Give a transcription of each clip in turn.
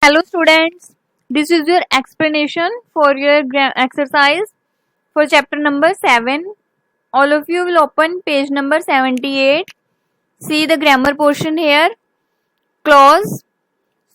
Hello students, this is your explanation for your exercise for chapter number 7. All of you will open page number 78. See the grammar portion here. Clause.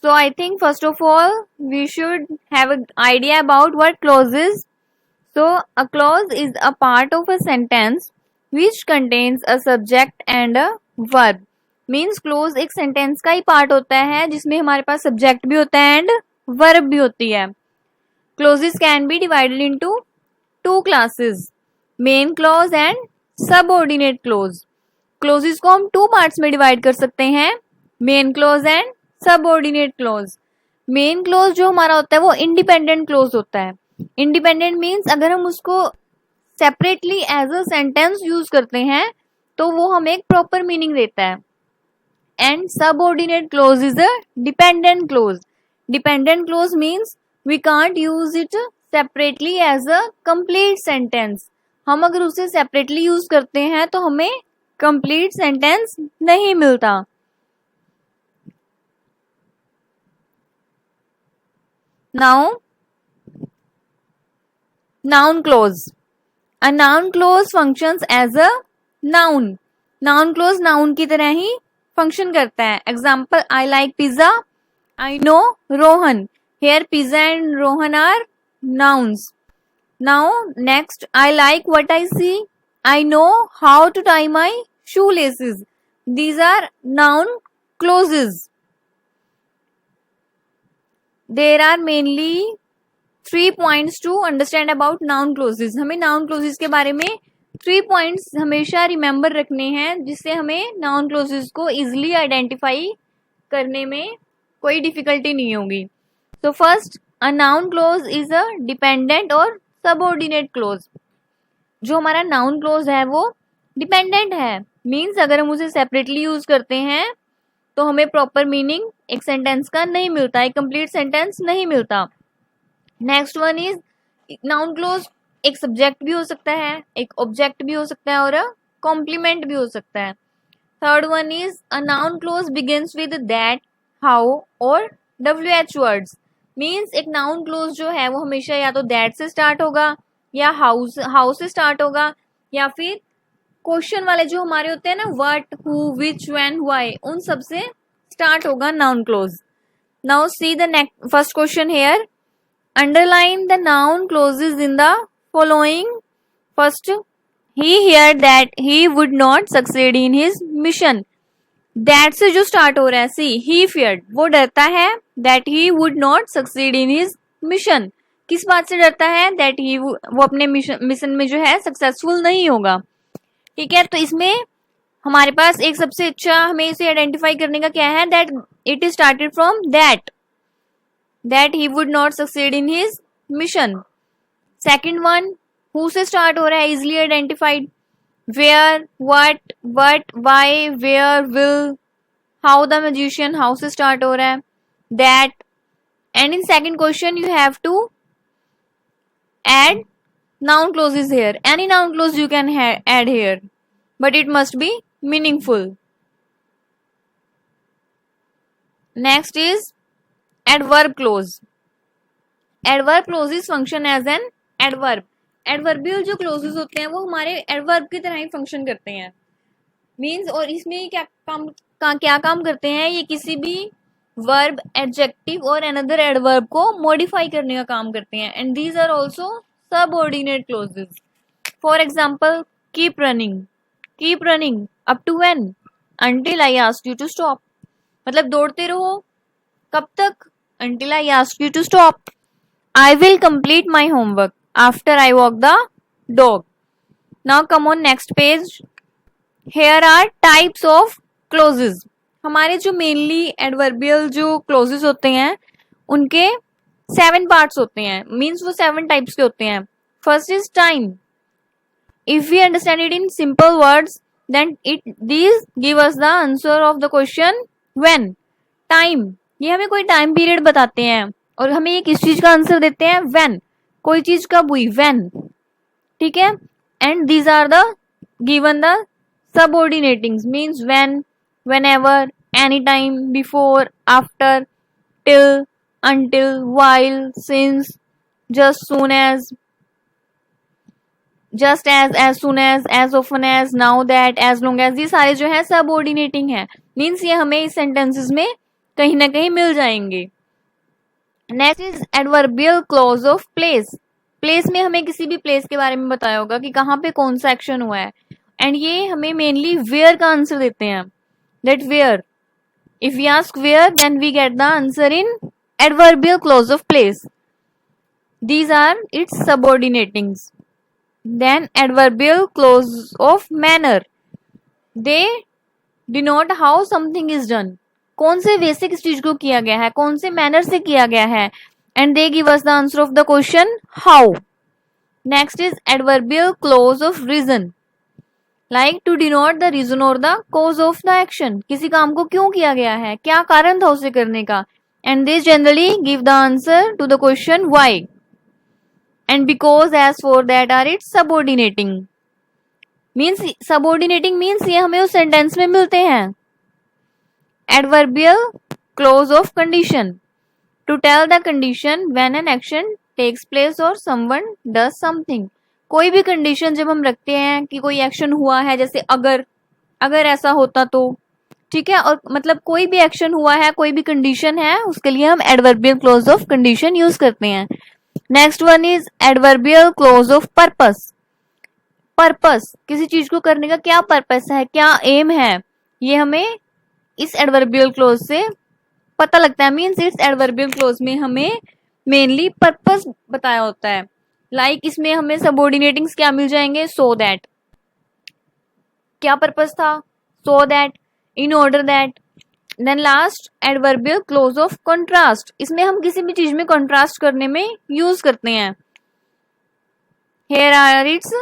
So I think first of all we should have an idea about what clause is. So a clause is a part of a sentence which contains a subject and a verb. Means close एक sentence का ही part होता है जिसमें हमारे पास subject भी होता है and verb भी होती है. Clauses can be divided into two classes, main clause and subordinate clause. Clauses को हम टू पार्ट्स में डिवाइड कर सकते हैं, main clause and subordinate clause. Main clause जो हमारा होता है वो इंडिपेंडेंट क्लोज होता है. इंडिपेंडेंट मीन्स अगर हम उसको separately as a sentence use करते हैं तो वो हमें एक प्रॉपर मीनिंग देता है. And subordinate clause is a dependent clause. Dependent clause means we can't use it separately as a complete sentence. हम अगर उसे separately use करते हैं तो हमें complete sentence नहीं मिलता. Now, noun clause. A noun clause functions as a noun. Noun clause noun की तरह ही फंक्शन करता है. Example, I like pizza, I know Rohan. Here pizza and Rohan are nouns. Now next, I like what I see, I know how to tie my shoelaces. These are noun clauses. There are mainly 3 points to understand about noun clauses. हमें noun clauses के बारे में 3 points हमेशा remember रखने हैं जिससे हमें noun closes को इजिली आइडेंटिफाई करने में कोई डिफिकल्टी नहीं होगी. तो first, a noun close is a dependent और सबऑर्डिनेट क्लोज. जो हमारा नाउन क्लोज है वो डिपेंडेंट है, मीन्स अगर हम उसे सेपरेटली यूज करते हैं तो हमें प्रॉपर मीनिंग एक सेंटेंस का नहीं मिलता, एक कंप्लीट सेंटेंस नहीं मिलता. Next one is noun close एक सब्जेक्ट भी हो सकता है, एक ऑब्जेक्ट भी हो सकता है और अ कॉम्प्लीमेंट भी हो सकता है. Third one is a noun close begins with that, how और WH वर्ड्स. मीन्स एक नाउन क्लोज जो है वो हमेशा या तो दैट से स्टार्ट होगा या हाउ से स्टार्ट होगा या फिर क्वेश्चन वाले जो हमारे होते हैं ना, what, who, which, when, why, उन सब से स्टार्ट होगा noun close. Now see the first question here. Underline the noun clauses in the following. First, he heard that he would not succeed in his mission. That से जो start हो रहा है, सी he feared, वो डरता है that he would not succeed in his mission. किस बात से डरता है? that he वो अपने मिशन में जो है सक्सेसफुल नहीं होगा. ठीक है, तो इसमें हमारे पास एक सबसे अच्छा हमें इसे आइडेंटिफाई करने का क्या है, that it is started from that he would not succeed in his mission. Second one, who से start हो रहा है, easily identified. Where, what, why, where, will, how the magician, how से start हो रहा है, that. And in second question you have to add noun clauses here. Any noun clause you can add here, but it must be meaningful. Next is adverb clause. Adverb clauses function as an adverb. Adverbial जो clauses होते हैं वो हमारे adverb की तरह ही function करते हैं. Means और इसमें क्या काम करते हैं, ये किसी भी verb, adjective और another adverb को modify करने का काम करते हैं. And these are also subordinate clauses. For example, keep running. Keep running up to when? Until I ask you to stop. मतलब दौड़ते रहो कब तक? Until I ask you to stop. I will complete my homework after I walk the dog. Now come on next page. Here are types of clauses. हमारे जो mainly adverbial जो clauses होते हैं उनके 7 parts होते हैं. Means वो 7 types के होते हैं. First is time. If we understand it in simple words, then these give us the answer of the question when. Time, ये हमें कोई टाइम पीरियड बताते हैं और हमें ये किस चीज का आंसर देते हैं, व्हेन. कोई चीज कब हुई, व्हेन. ठीक है, and these are the given the subordinatings, means when, whenever, anytime, before, after, till, until, while, since, just, soon as, just as soon as often as, now that, as long as, ये सारे जो है subordinating है. Means ये हमें इस sentences में कहीं ना कहीं मिल जाएंगे. Next is adverbial clause of place. Place में हमें किसी भी प्लेस के बारे में बताया होगा कि कहाँ पे कौन सा एक्शन हुआ है, एंड ये हमें मेनली वेयर का आंसर देते हैं. That where, if we ask where then we get the answer in adverbial clause of place. These are its subordinatings. Then adverbial clause of manner. They denote how something is done. कौन से वे से किस चीज को किया गया है, कौन से मैनर से किया गया है, and they give us the answer of the question how. Next is adverbial clause of reason. Like to denote the reason or the cause of the action. किसी काम को क्यों किया गया है, क्या कारण था उसे करने का, and they generally give the answer to the question why. And because, as for, that are its subordinating. Means subordinating means ये हमें उस सेंटेंस में मिलते हैं. Adverbial clause of condition. To tell the condition when an action takes place or someone does something. कोई भी condition जब हम रखते हैं कि कोई एक्शन हुआ है, जैसे अगर ऐसा होता तो, ठीक है, और मतलब कोई भी एक्शन हुआ है, कोई भी कंडीशन है, उसके लिए हम adverbial clause of condition use करते हैं. Next one is adverbial clause of purpose. Purpose, किसी चीज को करने का क्या पर्पस है, क्या एम है, ये हमें इस एडवर्बियल क्लॉज से पता लगता है. मीन्स इस एडवर्बियल क्लॉज में हमें मेनली पर्पस बताया होता है. लाइक इसमें हमें सबऑर्डिनेटिंग्स क्या मिल जाएंगे, सो दैट, क्या पर्पस था, so that, in order that. Then last adverbial clause of contrast. इसमें हम किसी भी चीज में कंट्रास्ट करने में यूज करते हैं. Here are its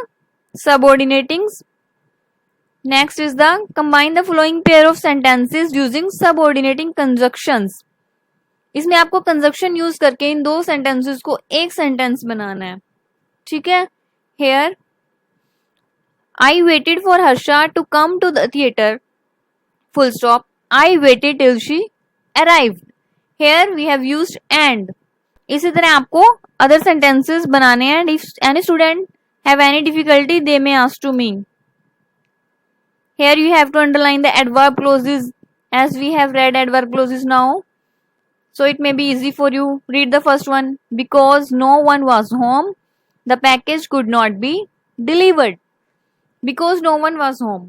subordinatings. Next is the combine the following pair of sentences using subordinating conjunctions. इसमें आपको कंजक्शन यूज करके इन दो सेंटेंसेस को एक सेंटेंस बनाना है. ठीक है. Here I waited for Harsha to come to the theatre, full stop. I waited till she arrived. Here we have used and. इसी तरह आपको other sentences बनाने हैं. If any student have any difficulty, they may ask to me. Here you have to underline the adverb clauses as we have read adverb clauses now. So it may be easy for you. Read the first one. Because no one was home, the package could not be delivered. Because no one was home.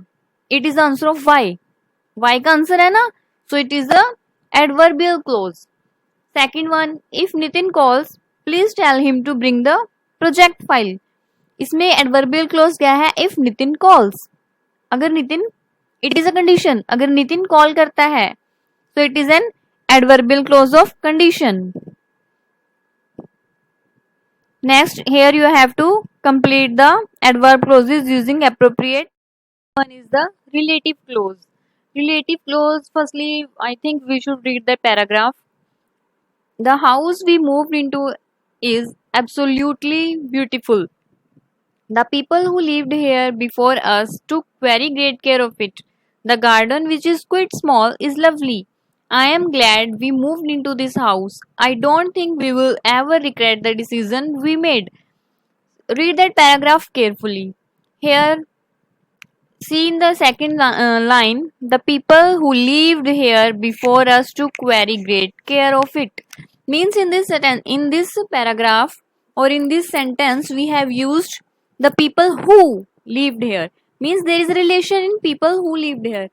It is the answer of why. Why का answer है ना, so it is the adverbial clause. Second one, if Nitin calls, please tell him to bring the project file. इसमें adverbial clause क्या है, if Nitin calls. अगर Nitin, it is a condition, अगर Nitin call करता है, so it is an adverbial clause of condition. Next, here you have to complete the adverb clauses using appropriate. One is the relative clause. Relative clause, firstly, I think we should read the paragraph. The house we moved into is absolutely beautiful. The people who lived here before us took very great care of it. The garden, which is quite small, is lovely. I am glad we moved into this house. I don't think we will ever regret the decision we made. Read that paragraph carefully. Here, see in the second line, the people who lived here before us took very great care of it. Means in this paragraph or in this sentence we have used the people who lived here. Means there is a relation in people who lived here.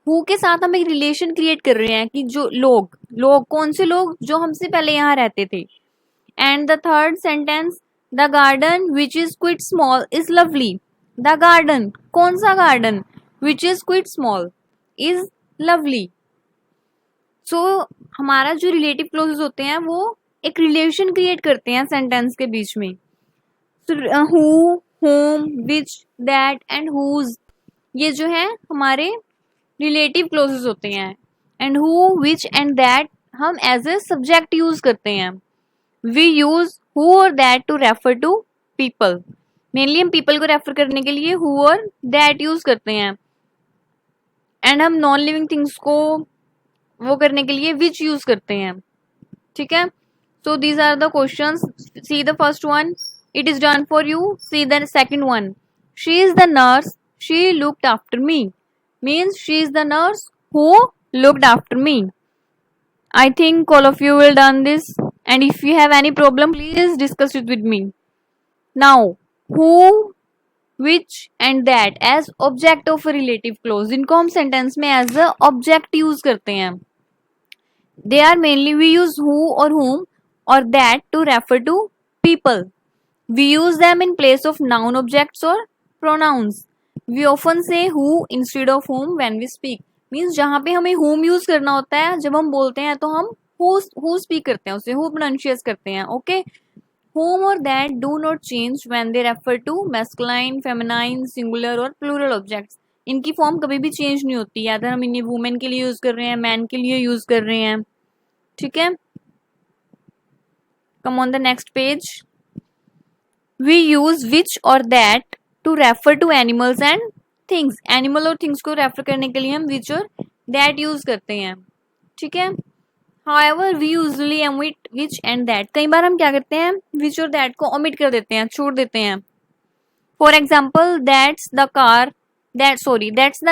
Who के साथ हम एक relation create कर रहे हैं कि जो लोग कौन से लोग जो हमसे पहले यहाँ रहते थे. And the third sentence, the garden which is quite small is lovely. The garden, कौन सा garden, which is quite small is lovely. So हमारा जो रिलेटिव क्लोजेस होते हैं वो एक रिलेशन क्रिएट करते हैं सेंटेंस के बीच में. So who, whom, which, that and whose, ये जो है हमारे रिलेटिव क्लोजेस होते हैं. And who, which and that हम एज ए सब्जेक्ट यूज करते हैं. We use who or that to refer to people. Mainly हम पीपल को रेफर करने के लिए who और that यूज करते हैं. एंड हम नॉन लिविंग थिंग्स को वो करने के लिए which यूज करते हैं. ठीक है. So these are the questions. See the first one. It is done for you. See the second one. She is the nurse. She looked after me. Means she is the nurse who looked after me. I think all of you will done this. And if you have any problem, please discuss it with me. Now, who, which and that as object of a relative clause. इनको हम sentence में as a object use करते हैं. They are mainly we use who or whom or that to refer to people. We use them in place of noun objects or pronouns. We often say who instead of whom when we speak. Means जहाँ पे हमें whom use करना होता है जब हम बोलते हैं तो हम who speak करते हैं, उसे who pronunciate करते हैं. Okay. Whom or that do not change when they refer to masculine, feminine, singular और plural objects. इनकी फॉर्म कभी भी चेंज नहीं होती. अगर हम इन्हें वुमेन के लिए यूज कर रहे हैं, मैन के लिए यूज कर रहे हैं. ठीक है. Come on the next page. We use which or that to refer to animals and things. Animal और things को रेफर करने के लिए हम which और that यूज करते हैं. ठीक है. However, we usually omit which and that. कई बार हम क्या करते हैं which और that को omit कर देते हैं, छोड़ देते हैं. For example, that's the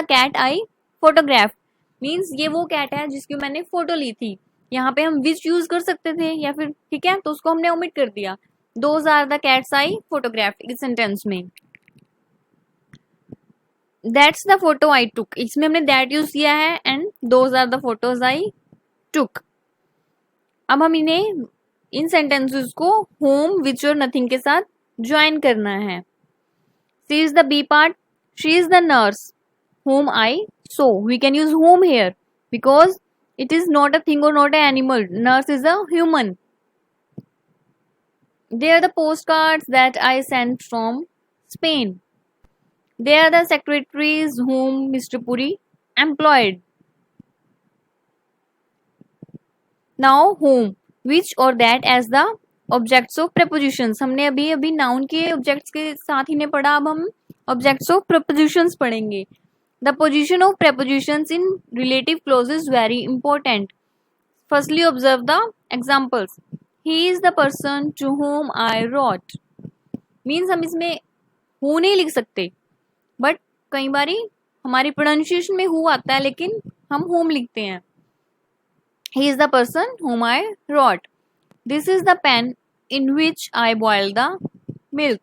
cat I photographed. Means ये वो cat है जिसकी मैंने फोटो ली थी. यहाँ पे हम which यूज कर सकते थे या फिर ठीक है तो उसको हमने omit कर दिया. Those are the cats I photographed इस sentence में. That's the photo I took. इसमें हमने that यूज किया है and those are the photos I took. अब हम इन्हें इन sentences को whom, which और nothing के साथ join करना है. See is the B part. She is the nurse whom I saw. We can use whom here because it is not a thing or not an animal. Nurse is a human. They are the postcards that I sent from Spain. They are the secretaries whom Mr. Puri employed. Now whom, which or that as the objects of prepositions. हमने अभी noun के objects के साथ ही ने पढ़ा. अब हम objects of prepositions पढ़ेंगे. The position of prepositions in relative clauses is very important. Firstly, observe the examples. He is the person to whom I wrote. Means हम इसमें who नहीं लिख सकते. But कई बारी हमारी pronunciation में who आता है लेकिन हम whom लिखते हैं. He is the person whom I wrote. This is the pan in which I boiled the milk.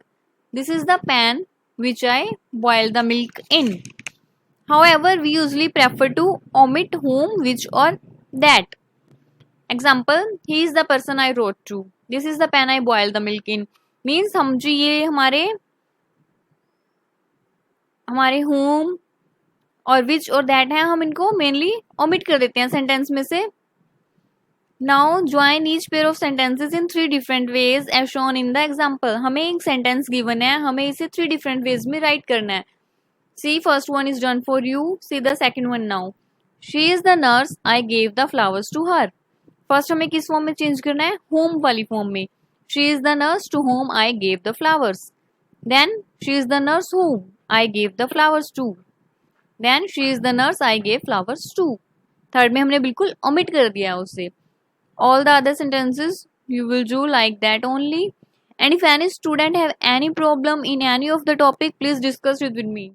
This is the pan which I boiled the milk in. However, we usually prefer to omit whom, which or that. Example, he is the person I wrote to. This is the pan I boiled the milk in. Means हम जो ये हमारे whom और which और that है हम इनको mainly omit कर देते हैं sentence में से. Now join each pair of sentences in 3 different ways as shown in the example. हमें एक sentence given है, हमें इसे 3 different ways में write करना है. See, first one is done for you. See the second one now. She is the nurse. I gave the flowers to her. First हमें किस form में change करना है? Whom वाली form में. She is the nurse to whom I gave the flowers. Then she is the nurse whom I gave the flowers to. Then she is the nurse I gave flowers to. Third में हमने बिल्कुल omit कर दिया उसे. All the other sentences you will do like that only. And if any student have any problem in any of the topic, please discuss it with me.